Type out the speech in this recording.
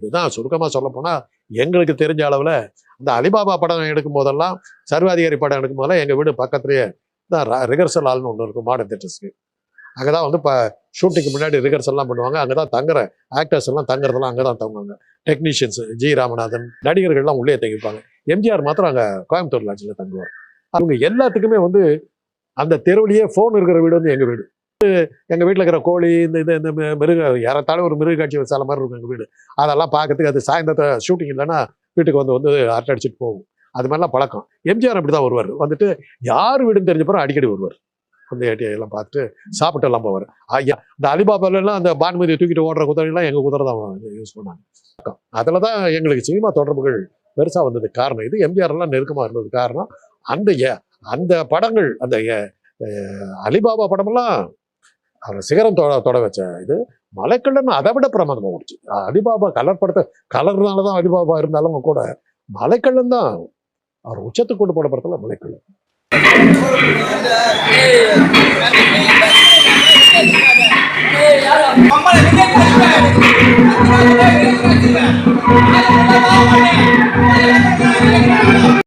இதுதான் சுருக்கமாக சொல்ல போனால் எங்களுக்கு தெரிஞ்ச அளவில் இந்த அலிபாபா படம் எடுக்கும் போதெல்லாம், சர்வாதிகாரி படம் எடுக்கும் போதெல்லாம் எங்கள் வீடு பக்கத்துலேயே தான் ரிகர்சல் ஹால்னு ஒன்று இருக்கும் மாடர்ன் தேட்டர்ஸ்க்கு. அங்கே தான் வந்து இப்போ ஷூட்டிங்க்கு முன்னாடி ரிகர்சல்லாம் பண்ணுவாங்க. அங்கே தான் தங்குற ஆக்டர்ஸ் எல்லாம் தங்குறதெல்லாம் அங்கே தான் தங்குவாங்க. டெக்னீஷியன்ஸ் ஜி ராமநாதன், நடிகர்கள்லாம் உள்ளே தங்கிப்பாங்க. எம்ஜிஆர் மாத்திரம் அங்கே கோயம்புத்தூர் லாட்ஜில் தங்குவார். அவங்க எல்லாத்துக்குமே வந்து அந்த தெருவிலேயே ஃபோன் இருக்கிற வீடு வந்து எங்கள் வீடு. எங்கள் வீட்டில் இருக்கிற கோழி இந்த மிருக ஏறத்தாழ ஒரு மிருக காட்சி சாலை மாதிரி இருக்கும் எங்கள் வீடு. அதெல்லாம் பார்க்கறதுக்கு அது சாயந்தரத்தை ஷூட்டிங் இல்லைன்னா வீட்டுக்கு வந்து அரட்டை அடிச்சுட்டு போகும். அது மாதிரிலாம் பழக்கம். எம்ஜிஆர் அப்படி தான் வருவார். வந்துட்டு யார் வீடுன்னு தெரிஞ்சப்பறம் அடிக்கடி வருவார். அந்த ஏடிஐலாம் பார்த்துட்டு சாப்பிட்டு எல்லாம் போவார். ஐயா இந்த அலிபாபாலாம் அந்த பானுமதியை தூக்கிட்டு ஓடுற குதிரைலாம் எங்கள் குதிரை தான் யூஸ் பண்ணாங்க. அதில் தான் எங்களுக்கு சினிமா தொடர்புகள் பெருசாக வந்தது காரணம் இது. எம்ஜிஆர்லாம் நெருக்கமாக இருந்தது காரணம் அந்த படங்கள். அந்த அலிபாபா படமெல்லாம் அவர் சிகரம் தொட வச்ச இது. மலைக்கல்லன்னு அதை விட பிரமாதமாக ஓடிச்சு. அலிபாபா கலர் படத்தை கலர்னால தான் அலிபாபா இருந்தாலும் கூட மலைக்கல்லன் தான் அவர் உச்சத்துக்கு கொண்டு போட படத்தில் மலைக்கல்லன். Hey,